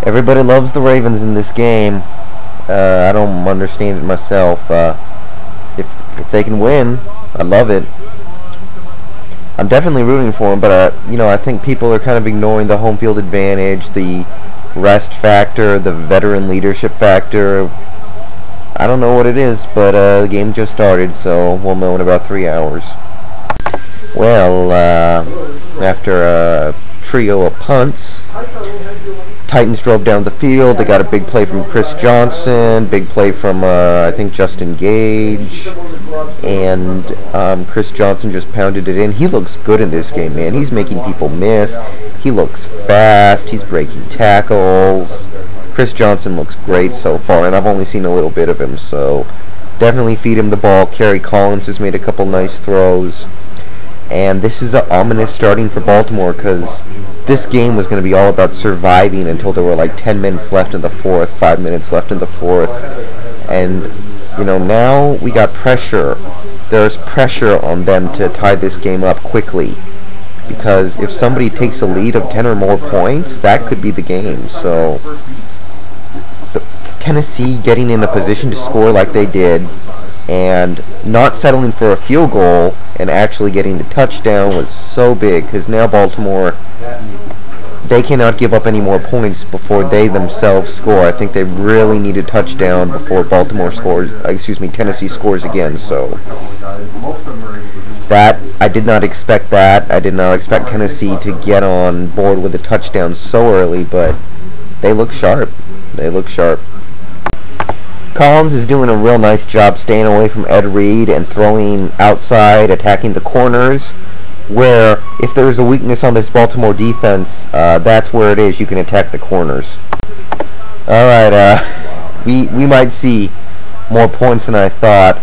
Everybody loves the Ravens in this game. I don't understand it myself. If they can win, I love it. I'm definitely rooting for them, but you know, I think people are kind of ignoring the home field advantage, the rest factor, the veteran leadership factor. I don't know what it is, but the game just started, so we'll know in about 3 hours. Well, after a trio of punts, Titans drove down the field. They got a big play from Chris Johnson, big play from I think Justin Gage, and Chris Johnson just pounded it in. He looks good in this game, man. He's making people miss. He looks fast. He's breaking tackles. Chris Johnson looks great so far, and I've only seen a little bit of him, so definitely feed him the ball. Kerry Collins has made a couple nice throws. And this is an ominous starting for Baltimore, because this game was going to be all about surviving until there were like 10 minutes left in the fourth, 5 minutes left in the fourth. And, you know, now we got pressure. There's pressure on them to tie this game up quickly, because if somebody takes a lead of 10 or more points, that could be the game. So Tennessee getting in a position to score like they did and not settling for a field goal and actually getting the touchdown was so big, because now Baltimore, they cannot give up any more points before they themselves score. I think they really need a touchdown before Tennessee scores again. So that, I did not expect that. I did not expect Tennessee to get on board with a touchdown so early, but they look sharp. They look sharp. Collins is doing a real nice job staying away from Ed Reed and throwing outside, attacking the corners, where if there's a weakness on this Baltimore defense, that's where it is. You can attack the corners. Alright, we might see more points than I thought.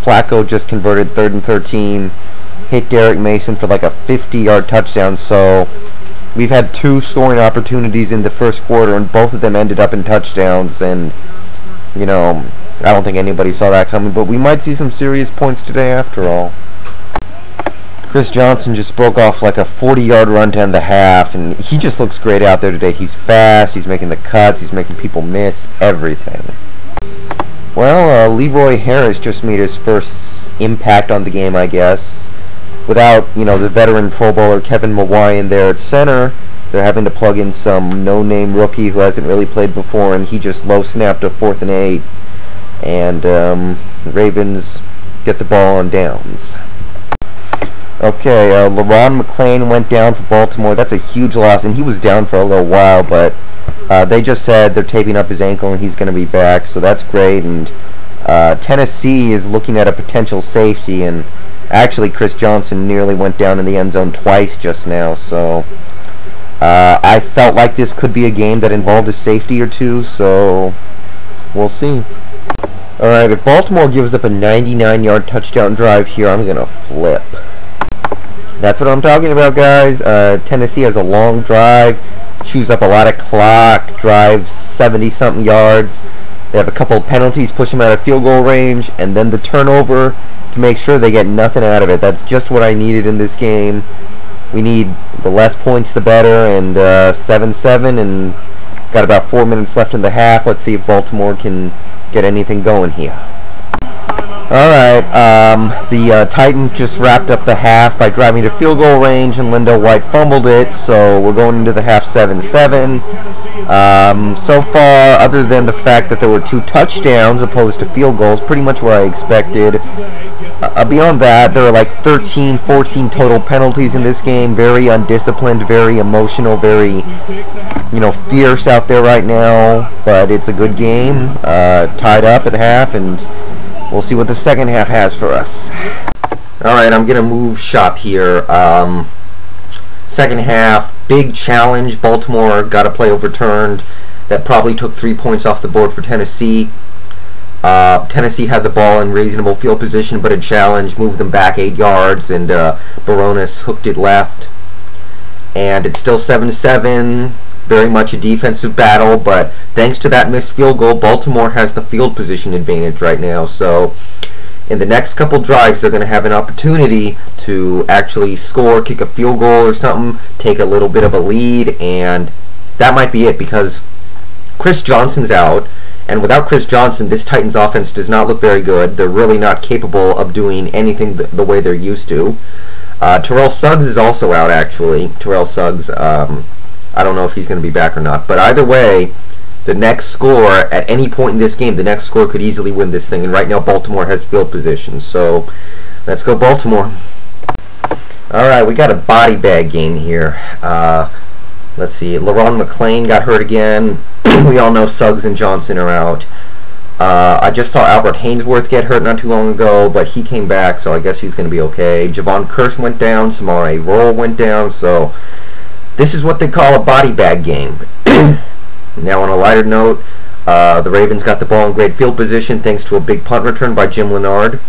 Flacco just converted 3rd and 13, hit Derek Mason for like a 50-yard touchdown, so we've had 2 scoring opportunities in the first quarter, and both of them ended up in touchdowns, and you know, I don't think anybody saw that coming, but we might see some serious points today after all. Chris Johnson just broke off like a 40-yard run to end the half, and he just looks great out there today. He's fast, he's making the cuts, he's making people miss everything. Well, Leroy Harris just made his first impact on the game, I guess. Without, you know, the veteran Pro Bowler Kevin Mawayan there at center, they're having to plug in some no-name rookie who hasn't really played before, and he just low-snapped a 4th and 8. And the Ravens get the ball on downs. Okay, LaRon McClain went down for Baltimore. That's a huge loss, and he was down for a little while, but they just said they're taping up his ankle and he's going to be back, so that's great. And Tennessee is looking at a potential safety, and actually Chris Johnson nearly went down in the end zone twice just now, so I felt like this could be a game that involved a safety or two, so we'll see. Alright, if Baltimore gives up a 99-yard touchdown drive here, I'm going to flip. That's what I'm talking about, guys. Tennessee has a long drive, chews up a lot of clock, drives 70-something yards. They have a couple of penalties, push them out of field goal range, and then the turnover to make sure they get nothing out of it. That's just what I needed in this game. We need the less points the better, and 7-7, and got about 4 minutes left in the half. Let's see if Baltimore can get anything going here. Alright, the Titans just wrapped up the half by driving to field goal range, and Lindo White fumbled it, so we're going into the half 7-7. So far, other than the fact that there were 2 touchdowns opposed to field goals, pretty much what I expected. Beyond that, there are like 13, 14 total penalties in this game. Very undisciplined, very emotional, very, you know, fierce out there right now. But it's a good game, tied up at half, and we'll see what the second half has for us. Alright, I'm going to move shop here. Second half, big challenge. Baltimore got a play overturned that probably took 3 points off the board for Tennessee. Tennessee had the ball in reasonable field position, but a challenge moved them back 8 yards, and Baronis hooked it left. And it's still 7-7, very much a defensive battle, but thanks to that missed field goal, Baltimore has the field position advantage right now. So in the next couple drives, they're going to have an opportunity to actually score, kick a field goal or something, take a little bit of a lead, and that might be it, because Chris Johnson's out, and without Chris Johnson, this Titans offense does not look very good. They're really not capable of doing anything the way they're used to. Terrell Suggs is also out, actually. Terrell Suggs, I don't know if he's going to be back or not. But either way, the next score, at any point in this game, the next score could easily win this thing. And right now, Baltimore has field position. So, let's go Baltimore. Alright, we got a body bag game here. Let's see, LaRon McClain got hurt again. We all know Suggs and Johnson are out. I just saw Albert Hainsworth get hurt not too long ago, but he came back, so I guess he's going to be okay. Javon Curse went down, Samari Roll went down, so this is what they call a body bag game. Now, on a lighter note, the Ravens got the ball in great field position thanks to a big punt return by Jim Leonard.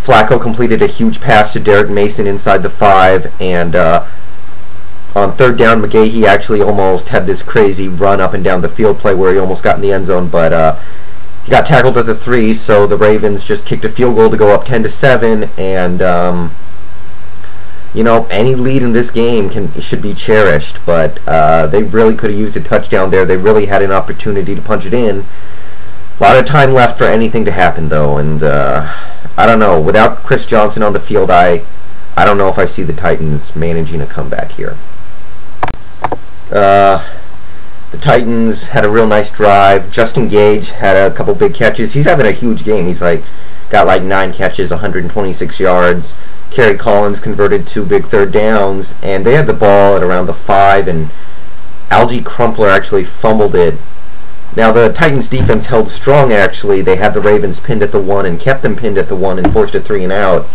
Flacco completed a huge pass to Derek Mason inside the 5, and on third down, McGahee actually almost had this crazy run up and down the field play where he almost got in the end zone, but he got tackled at the 3, so the Ravens just kicked a field goal to go up 10-7, and you know, any lead in this game should be cherished, but they really could have used a touchdown there. They really had an opportunity to punch it in. A lot of time left for anything to happen, though, and I don't know. Without Chris Johnson on the field, I don't know if I see the Titans managing a comeback here. The Titans had a real nice drive. Justin Gage had a couple big catches. He's having a huge game. He's got like 9 catches, 126 yards. Kerry Collins converted 2 big third downs, and they had the ball at around the 5, and Algie Crumpler actually fumbled it. Now, the Titans defense held strong, actually. They had the Ravens pinned at the 1 and kept them pinned at the 1 and forced a 3 and out.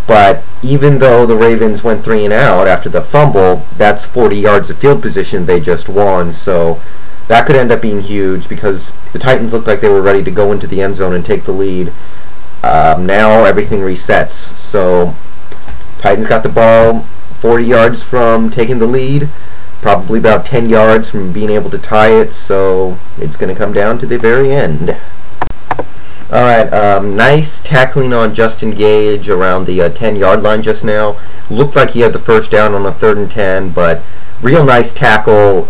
But even though the Ravens went 3 and out after the fumble, that's 40 yards of field position they just won. So that could end up being huge because the Titans looked like they were ready to go into the end zone and take the lead. Now everything resets. So Titans got the ball 40 yards from taking the lead. Probably about 10 yards from being able to tie it, so it's going to come down to the very end. Alright, nice tackling on Justin Gage around the 10-yard line just now. Looked like he had the first down on a 3rd and 10, but real nice tackle,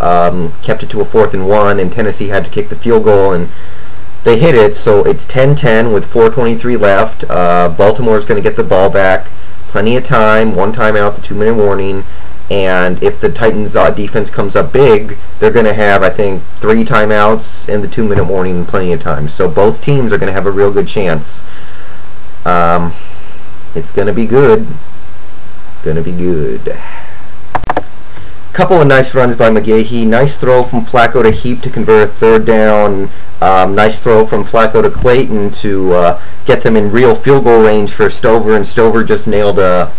kept it to a 4th and 1, and Tennessee had to kick the field goal, and they hit it, so it's 10-10 with 4:23 left. Baltimore's going to get the ball back. Plenty of time, 1 timeout, the 2-minute warning. And if the Titans defense comes up big, they're going to have, I think, 3 timeouts and the 2-minute warning and plenty of time. So both teams are going to have a real good chance. It's going to be good. Going to be good. Couple of nice runs by McGahee. Nice throw from Flacco to Heap to convert a 3rd down. Nice throw from Flacco to Clayton to get them in real field goal range for Stover, and Stover just nailed a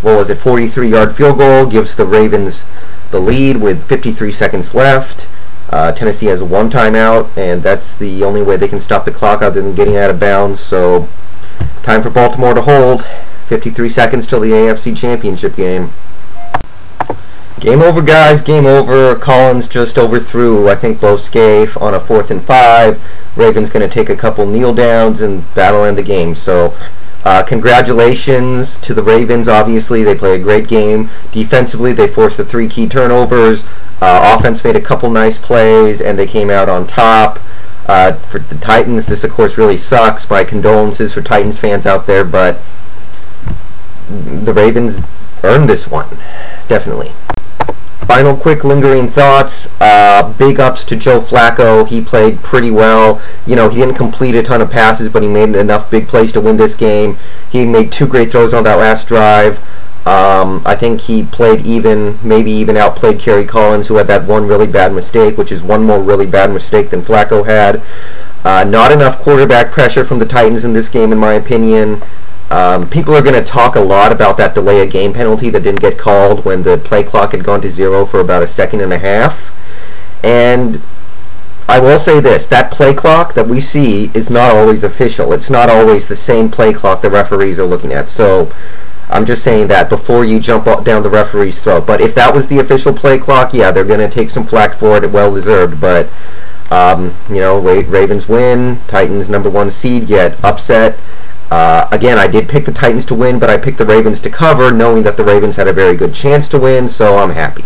43-yard field goal, gives the Ravens the lead with 53 seconds left. Tennessee has 1 timeout, and that's the only way they can stop the clock other than getting out of bounds. So, time for Baltimore to hold. 53 seconds till the AFC Championship game. Game over, guys. Game over. Collins just overthrew, I think, Bo Scaife on a 4th and 5. Ravens going to take a couple kneel downs and battle end the game. So, congratulations to the Ravens. Obviously, they played a great game. Defensively, they forced the 3 key turnovers. Offense made a couple nice plays, and they came out on top. For the Titans, this, of course, really sucks. My condolences for Titans fans out there, but the Ravens earned this one. Definitely. Final quick lingering thoughts. Big ups to Joe Flacco. He played pretty well. You know, he didn't complete a ton of passes, but he made enough big plays to win this game. He made 2 great throws on that last drive. I think he played maybe even outplayed Kerry Collins, who had that 1 really bad mistake, which is 1 more really bad mistake than Flacco had. Not enough quarterback pressure from the Titans in this game, in my opinion. People are going to talk a lot about that delay of game penalty that didn't get called when the play clock had gone to 0 for about a 1.5 seconds. And I will say this, that play clock that we see is not always official. It's not always the same play clock the referees are looking at. So I'm just saying that before you jump down the referee's throat. But if that was the official play clock, yeah, they're going to take some flack for it, well deserved. But, you know, Ravens win, Titans #1 seed get upset. Again, I did pick the Titans to win, but I picked the Ravens to cover, knowing that the Ravens had a very good chance to win, so I'm happy.